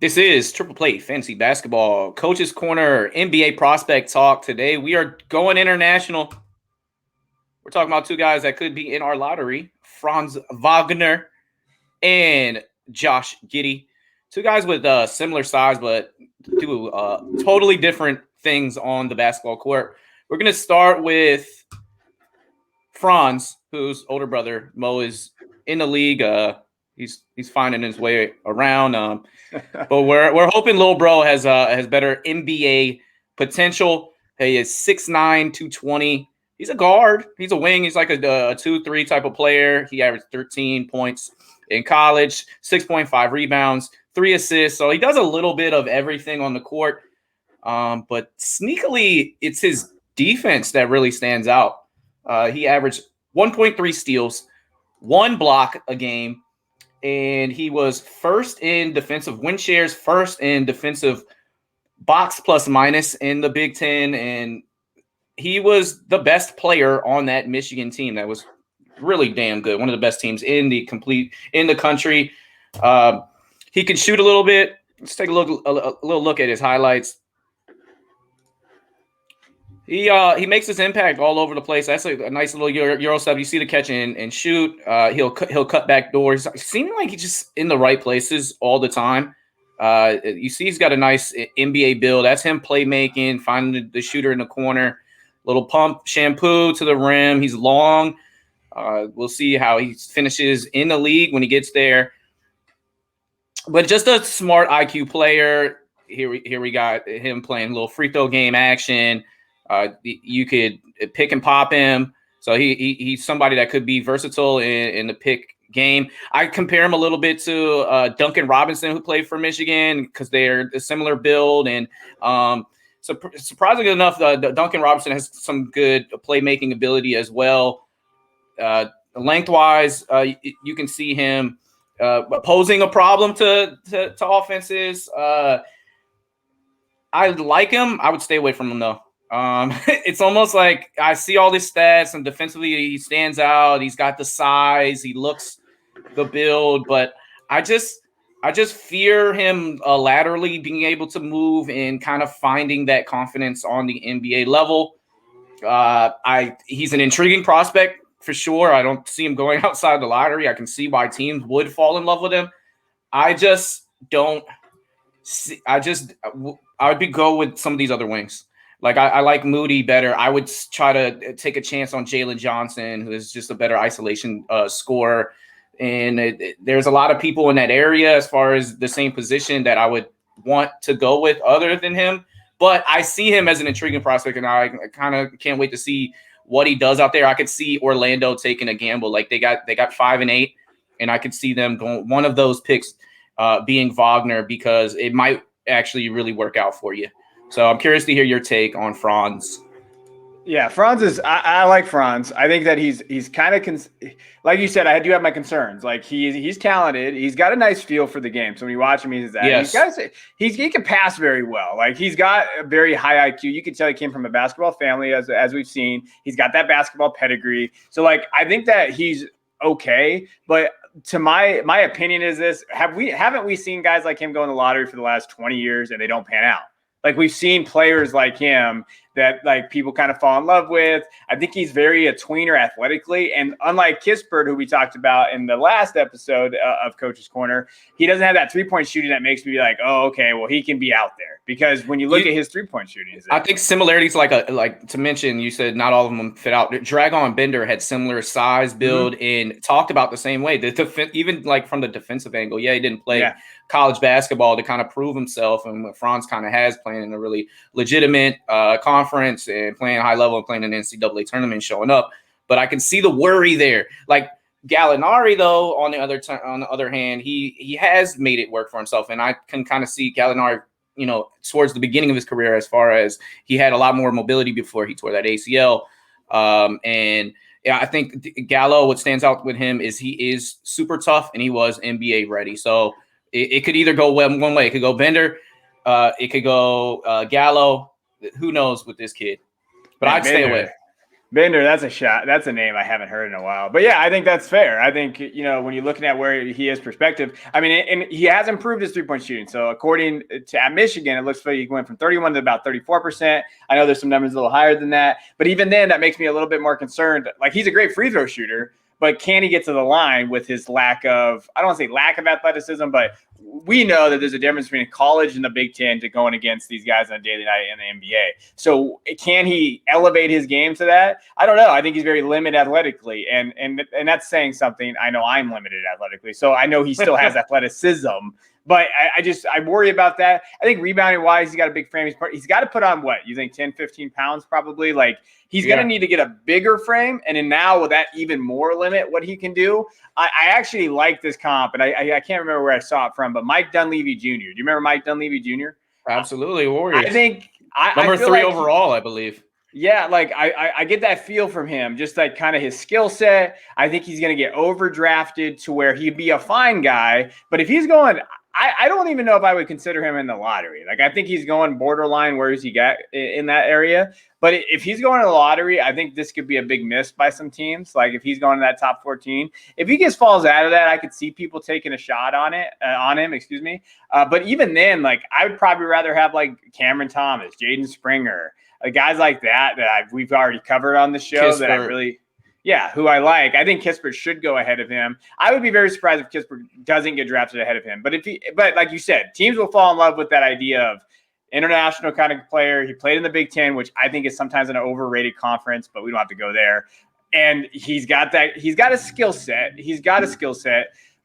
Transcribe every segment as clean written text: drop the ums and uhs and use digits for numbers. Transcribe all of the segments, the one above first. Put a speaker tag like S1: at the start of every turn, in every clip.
S1: This is Triple Play Fantasy Basketball Coach's Corner NBA Prospect Talk. Today we are going international. We're talking about two guys that could be in our lottery, Franz Wagner and Josh Giddey. Two guys with similar size but do totally different things on the basketball court. We're going to start with Franz, whose older brother, Mo, is in the league. He's finding his way around. But we're hoping Lil Bro has better NBA potential. He is 6'9", 220. He's a guard. He's a wing. He's like a 2-3 type of player. He averaged 13 points in college, 6.5 rebounds, 3 assists. So he does a little bit of everything on the court. But sneakily, it's his defense that really stands out. He averaged 1.3 steals, 1 block a game, and he was first in defensive win shares, first in defensive box plus minus in the Big Ten, and he was the best player on that Michigan team. That was really damn good. One of the best teams in the country. He can shoot a little bit. Let's take a little look at his highlights. He makes his impact all over the place. That's a nice little Euro step. You see the catch and shoot. He'll cut back doors. Seeming like he's just in the right places all the time. You see he's got a nice NBA build. That's him playmaking, finding the shooter in the corner. Little pump, shampoo to the rim. He's long. We'll see how he finishes in the league when he gets there. But just a smart IQ player. Here we got him playing a little free throw game action. You could pick and pop him. So he's somebody that could be versatile in the pick game. I compare him a little bit to Duncan Robinson, who played for Michigan, because they're a similar build. And so surprisingly enough, Duncan Robinson has some good playmaking ability as well. Lengthwise, you can see him posing a problem to offenses. I like him. I would stay away from him, though. It's almost like I see all these stats, and defensively he stands out. He's got the size, he looks the build, but I just fear him laterally being able to move and kind of finding that confidence on the NBA level. He's an intriguing prospect for sure. I don't see him going outside the lottery. I can see why teams would fall in love with him. I just don't see. I would go with some of these other wings. Like I like Moody better. I would try to take a chance on Jalen Johnson, who is just a better isolation scorer. And there's a lot of people in that area as far as the same position that I would want to go with other than him. But I see him as an intriguing prospect, and I kind of can't wait to see what he does out there. I could see Orlando taking a gamble. Like they got 5 and 8, and I could see them going one of those picks being Wagner, because it might actually really work out for you. So I'm curious to hear your take on Franz.
S2: Yeah, Franz is. I like Franz. I think that he's kind of like you said. I do have my concerns. Like he's talented. He's got a nice feel for the game. So when you watch him, he can pass very well. Like he's got a very high IQ. You can tell he came from a basketball family, as we've seen. He's got that basketball pedigree. So like I think that he's okay. But to my opinion is this: haven't we seen guys like him go in the lottery for the last 20 years and they don't pan out? Like we've seen players like him that like people kind of fall in love with. I think he's very a tweener athletically. And unlike Kispert, who we talked about in the last episode of Coach's Corner, he doesn't have that 3-point shooting that makes me be like, oh, okay, well, he can be out there. Because when you look at his 3-point shooting,
S1: I think similarities like to mention, you said not all of them fit out. Dragon Bender had similar size, build, and talked about the same way. Even like from the defensive angle, he didn't play college basketball to kind of prove himself, and Franz kind of has, playing in a really legitimate conference and playing high level and playing in an NCAA tournament, showing up. But I can see the worry there. Like Gallinari, though, on the other hand, he has made it work for himself, and I can kind of see Gallinari, towards the beginning of his career, as far as he had a lot more mobility before he tore that ACL. And I think Gallo, what stands out with him is he is super tough, and he was NBA ready. So it could either go one way. It could go Bender. It could go Gallo. Who knows with this kid? But I'd stay away.
S2: Bender, that's a shot. That's a name I haven't heard in a while. But yeah, I think that's fair. I think, when you're looking at where he is perspective, I mean, and he has improved his 3-point shooting. So according to at Michigan, it looks like he went from 31 to about 34%. I know there's some numbers a little higher than that. But even then, that makes me a little bit more concerned. Like, he's a great free throw shooter, but can he get to the line with his lack of, I don't want to say lack of athleticism, but we know that there's a difference between college and the Big Ten to going against these guys on a daily night in the NBA. So can he elevate his game to that? I don't know. I think he's very limited athletically, and that's saying something. I know I'm limited athletically, so I know he still has athleticism. But I worry about that. I think rebounding wise, he's got a big frame. He's got to put on what? You think 10, 15 pounds probably? Like, he's going to need to get a bigger frame. And then now with that even more limit what he can do, I actually like this comp. And I can't remember where I saw it from, but Mike Dunleavy Jr. Do you remember Mike Dunleavy Jr.?
S1: Absolutely. Warriors.
S2: I think
S1: number 3 overall, I believe.
S2: Yeah, like I get that feel from him, just like kind of his skill set. I think he's going to get overdrafted to where he'd be a fine guy. But if he's going, I don't even know if I would consider him in the lottery. Like, I think he's going borderline. Where is he got in that area? But if he's going to the lottery, I think this could be a big miss by some teams. Like, if he's going to that top 14, if he just falls out of that, I could see people taking a shot on him. Excuse me. But even then, like, I would probably rather have like Cameron Thomas, Jaden Springer, guys like that we've already covered on the show. Kispert. That I really. Yeah, who I like. I think Kispert should go ahead of him. I would be very surprised if Kispert doesn't get drafted ahead of him. But like you said, teams will fall in love with that idea of international kind of player. He played in the Big Ten, which I think is sometimes an overrated conference, but we don't have to go there. And he's got a skill set.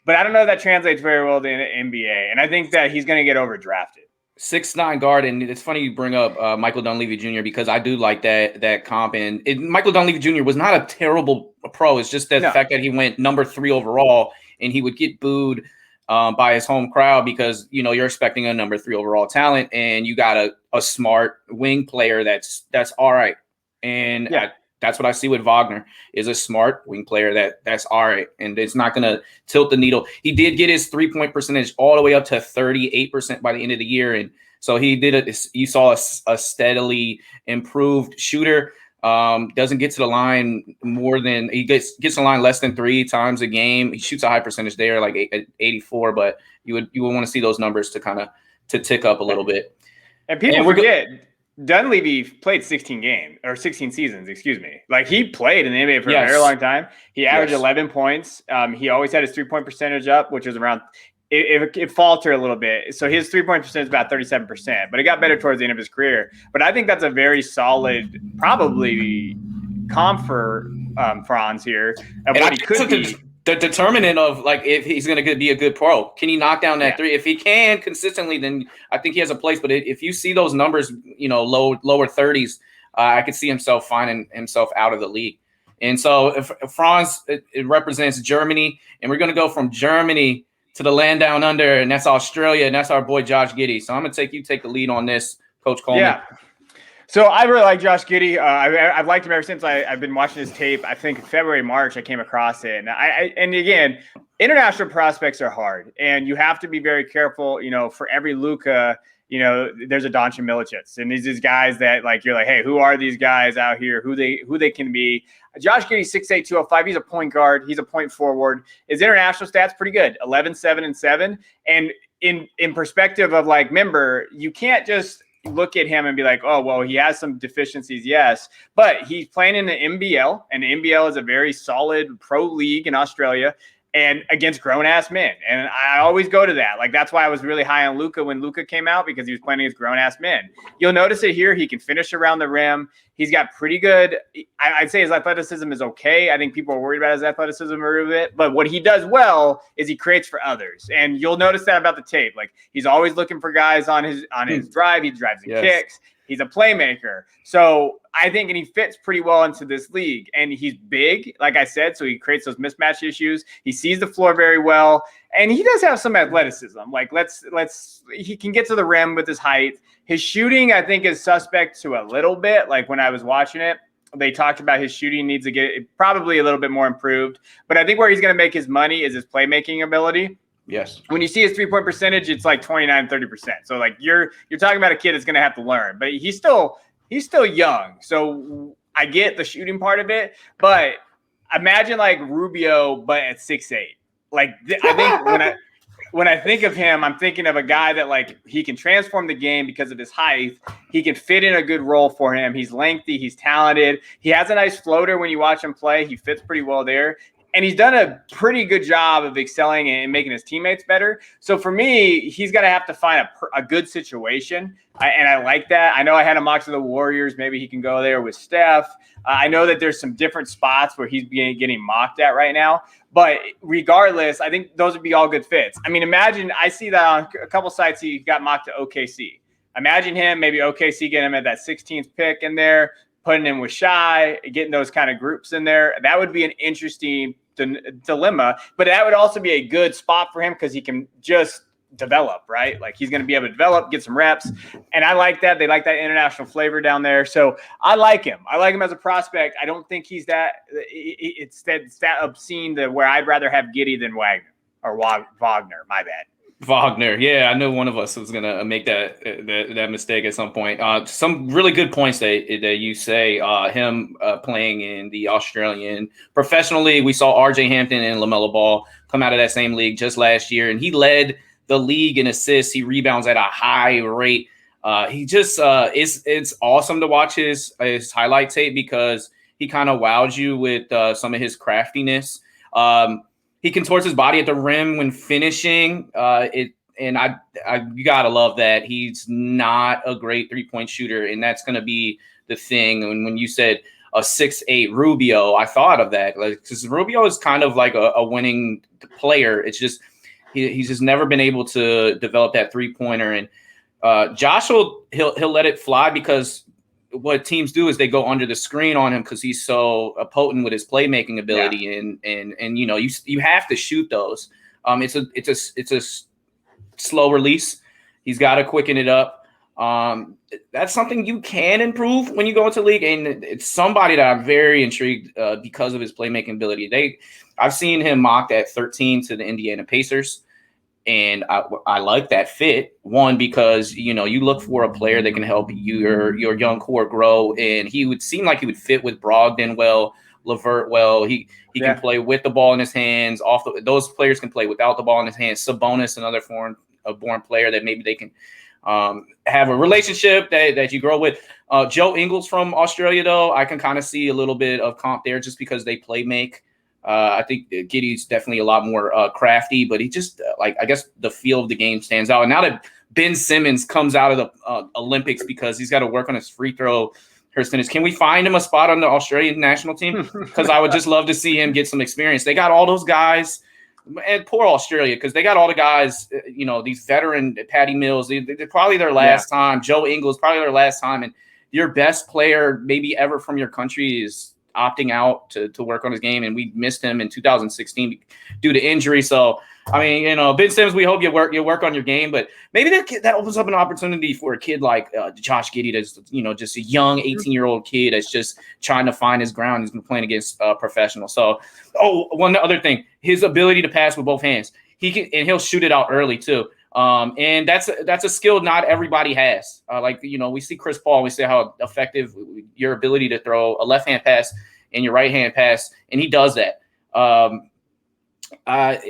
S2: But I don't know if that translates very well to the NBA. And I think that he's going to get overdrafted.
S1: 6'9" guard, and it's funny you bring up Michael Dunleavy Jr. because I do like that comp. And Michael Dunleavy Jr. was not a terrible pro. It's just the fact that he went number 3 overall, and he would get booed by his home crowd because you're expecting a number 3 overall talent, and you got a smart wing player that's all right. And that's what I see with Wagner, is a smart wing player that's all right, and it's not going to tilt the needle. He did get his 3-point percentage all the way up to 38% by the end of the year, and so he did you saw a steadily improved shooter. Doesn't get to the line more than he gets the line less than 3 times a game. He shoots a high percentage there, like 84, but you would want to see those numbers to tick up a little bit.
S2: And people forget. Dunleavy played 16 seasons, excuse me. Like, he played in the NBA for a very long time. He averaged 11 points. He always had his 3-point percentage up, which was around it faltered a little bit. So his 3-point percentage is about 37%, but it got better towards the end of his career. But I think that's a very solid, probably comp for Franz here of what he could be.
S1: The determinant of, like, if he's going to be a good pro. Can he knock down that 3? If he can consistently, then I think he has a place. But if you see those numbers, lower 30s, I could see himself finding himself out of the league. And so if Franz, it represents Germany, and we're going to go from Germany to the land down under, and that's Australia, and that's our boy Josh Giddey. So I'm going to take the lead on this, Coach Coleman.
S2: Yeah. So I really like Josh Giddey. I've liked him ever since I've been watching his tape. I think February, March, I came across it. And again, international prospects are hard, and you have to be very careful. For every Luka, there's a Doncic Milicic, and these guys that, like, you're like, hey, who are these guys out here? Who they can be? Josh Giddey, 6'8", 205. He's a point guard. He's a point forward. His international stats pretty good, 11, 7, and 7. And in perspective of, like, remember, you can't just look at him and be like, oh, well, he has some deficiencies, yes, but he's playing in the NBL, and the NBL is a very solid pro league in Australia, and against grown-ass men. And I always go to that. Like, that's why I was really high on Luka when Luka came out, because he was playing against grown-ass men. You'll notice it here. He can finish around the rim. He's got pretty good – I'd say his athleticism is okay. I think people are worried about his athleticism a little bit. But what he does well is he creates for others. And you'll notice that about the tape. Like, he's always looking for guys on his drive. He drives and kicks. He's a playmaker. So I think, and he fits pretty well into this league. And he's big, like I said, so he creates those mismatch issues. He sees the floor very well. And he does have some athleticism. Like, he can get to the rim with his height. His shooting, I think, is suspect to a little bit. Like, when I was watching it, they talked about his shooting needs to get probably a little bit more improved. But I think where he's going to make his money is his playmaking ability.
S1: Yes.
S2: When you see his 3-point percentage, it's like 29, 30%. So, like, you're talking about a kid that's going to have to learn, but he's still young. So I get the shooting part of it, but imagine like Rubio, but at 6'8". Like I think when I think of him, I'm thinking of a guy that like he can transform the game because of his height. He can fit in a good role for him. He's lengthy. He's talented. He has a nice floater when you watch him play. He fits pretty well there. And he's done a pretty good job of excelling and making his teammates better. So for me, he's going to have to find a good situation. And I like that. I know I had him mocked to the Warriors. Maybe he can go there with Steph. I know that there's some different spots where he's getting mocked at right now. But regardless, I think those would be all good fits. I mean, imagine I see that on a couple sites he got mocked to OKC. Imagine him, maybe OKC getting him at that 16th pick in there, putting him with Shai, getting those kind of groups in there. That would be an interesting dilemma, but that would also be a good spot for him because he can just develop, right? Like he's going to be able to develop, get some reps. And I like that. They like that international flavor down there. So I like him. I like him as a prospect. I don't think he's it's that obscene to where I'd rather have Giddey than Wagner or Wagner. My bad.
S1: Wagner. Yeah, I know one of us was going to make that mistake at some point. Some really good points that you say, him playing in the Australian professional league. We saw RJ Hampton and LaMelo Ball come out of that same league just last year, and he led the league in assists. He rebounds at a high rate. He just it's awesome to watch his highlight tape because he kind of wows you with some of his craftiness. He contorts his body at the rim when finishing. You gotta love that. He's not a great 3-point shooter, and that's gonna be the thing. And when you said a 6'8" Rubio, I thought of that because Rubio is kind of like a winning player. It's just he's just never been able to develop that 3-pointer. And Josh he'll let it fly because what teams do is they go under the screen on him because he's so potent with his playmaking ability. Yeah. And you have to shoot those. It's a slow release. He's got to quicken it up. That's something you can improve when you go into the league, and it's somebody that I'm very intrigued because of his playmaking ability. I've seen him mocked at 13 to the Indiana Pacers. And I like that fit. One, because you look for a player that can help your young core grow, and he would seem like he would fit with Brogdon well, LeVert well. He can play with the ball in his hands. Those players can play without the ball in his hands. Sabonis, another foreign-born player that maybe they can have a relationship that you grow with. Joe Ingles from Australia, though, I can kind of see a little bit of comp there just because they play make. I think Giddey's definitely a lot more crafty, but he just I guess the feel of the game stands out. And now that Ben Simmons comes out of the Olympics because he's got to work on his free throw percentage, can we find him a spot on the Australian national team? Because I would just love to see him get some experience. They got all those guys, and poor Australia, because they got all the guys, these veteran Patty Mills. They're probably their last time. Joe Ingles, probably their last time. And your best player maybe ever from your country is opting out to work on his game, and we missed him in 2016 due to injury. So, I mean, Ben Simmons, we hope you work on your game, but maybe that opens up an opportunity for a kid like Josh Giddey, that's just a young 18-year-old kid that's just trying to find his ground. He's been playing against professionals. So, one other thing, his ability to pass with both hands, he'll shoot it out early too. And that's a skill not everybody has. We see Chris Paul, we see how effective your ability to throw a left-hand pass and your right-hand pass, and he does that.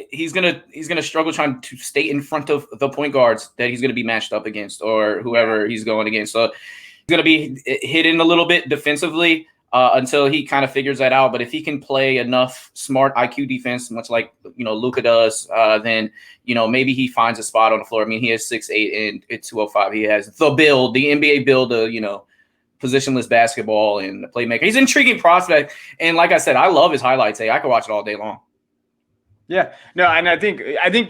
S1: He's gonna struggle trying to stay in front of the point guards that he's gonna be matched up against or whoever he's going against. So he's gonna be hidden a little bit defensively until he kind of figures that out. But if he can play enough smart IQ defense, much like Luka does, then maybe he finds a spot on the floor. I mean, he has 6'8" and at 205. He has the NBA build of positionless basketball and the playmaker. He's an intriguing prospect, and like I said, I love his highlights. I could watch it all day long.
S2: Yeah, no, and I think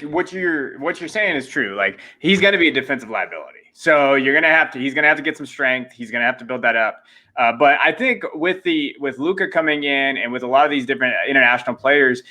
S2: what you're saying is true. Like, he's going to be a defensive liability, so he's going to have to get some strength. He's going to have to build that up. But I think with Luka coming in and with a lot of these different international players,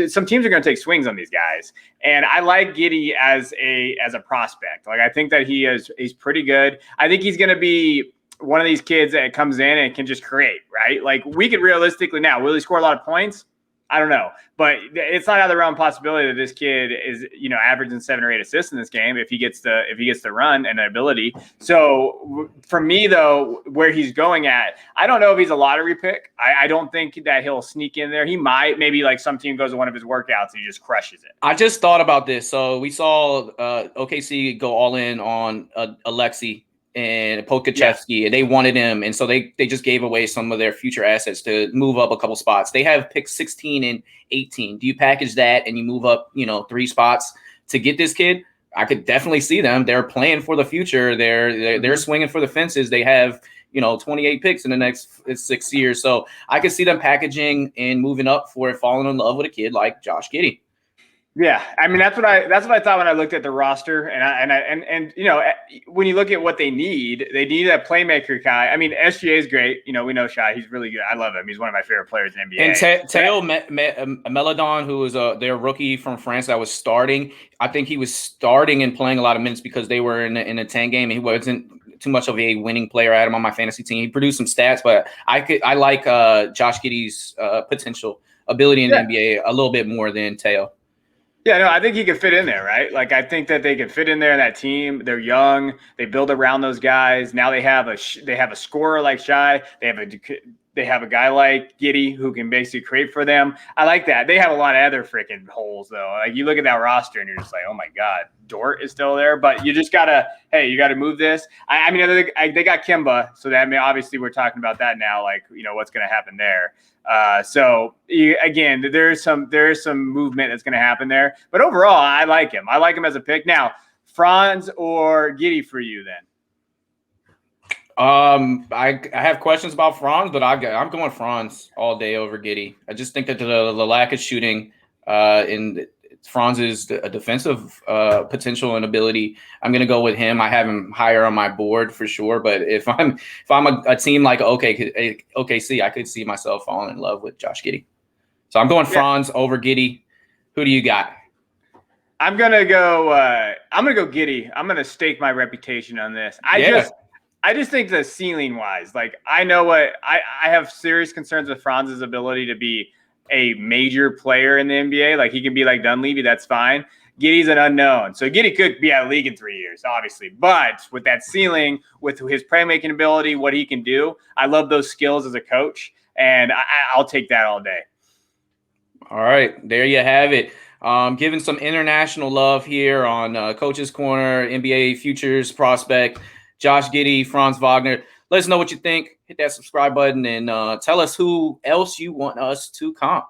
S2: some teams are going to take swings on these guys. And I like Giddey as a prospect. Like, I think that he's pretty good. I think he's going to be one of these kids that comes in and can just create, right? Like, we could realistically now, will he score a lot of points? I don't know, but it's not out of the realm of possibility that this kid is, averaging 7 or 8 assists in this game if he gets the run and the ability. So for me though, where he's going at, I don't know if he's a lottery pick. I don't think that he'll sneak in there. He might, maybe like some team goes to one of his workouts and he just crushes it.
S1: I just thought about this. So we saw OKC go all in on Alexei and Pokachevsky, and they wanted him, and so they just gave away some of their future assets to move up a couple spots. They have picked 16 and 18. Do you package that and you move up, 3 spots to get this kid? I could definitely see them. They're playing for the future. They're swinging for the fences. They have 28 picks in the next 6 years. So I could see them packaging and moving up for it, falling in love with a kid like Josh Giddey.
S2: Yeah, I mean that's what I thought when I looked at the roster, and when you look at what they need a playmaker guy. I mean SGA is great. We know Shai, he's really good. I love him. He's one of my favorite players in NBA.
S1: And Théo Meladon, who was their rookie from France that was starting. I think he was starting and playing a lot of minutes because they were in a 10 game, and he wasn't too much of a winning player. I had him on my fantasy team. He produced some stats, but I like Josh Giddey's potential ability in the NBA a little bit more than Théo.
S2: Yeah, no, I think he could fit in there, right? Like, I think that they could fit in there in that team. They're young. They build around those guys. Now they have a scorer like Shai. They have a guy like Giddey who can basically create for them. I like that. They have a lot of other freaking holes though. Like you look at that roster and you're just like, oh my God, Dort is still there. But you just gotta move this. I mean, they got Kimba, so that obviously we're talking about that now. Like what's gonna happen there. Again, there's some movement that's gonna happen there. But overall, I like him. I like him as a pick. Now, Franz or Giddey for you then?
S1: I have questions about Franz, but I'm going Franz all day over Giddey. I just think that the lack of shooting in Franz's defensive potential and ability, I'm going to go with him. I have him higher on my board for sure. But if I'm a team like OKC, I could see myself falling in love with Josh Giddey. So I'm going Franz over Giddey. Who do you got?
S2: I'm gonna go Giddey. I'm gonna stake my reputation on this. I just think the ceiling wise, like I know what I have serious concerns with Franz's ability to be a major player in the NBA. Like he can be like Dunleavy, that's fine. Giddey's an unknown. So Giddey could be out of the league in 3 years, obviously. But with that ceiling, with his playmaking ability, what he can do, I love those skills as a coach. And I'll take that all day.
S1: All right. There you have it. Giving some international love here on Coach's Corner, NBA Futures Prospect. Josh Giddey, Franz Wagner. Let us know what you think. Hit that subscribe button and tell us who else you want us to comp.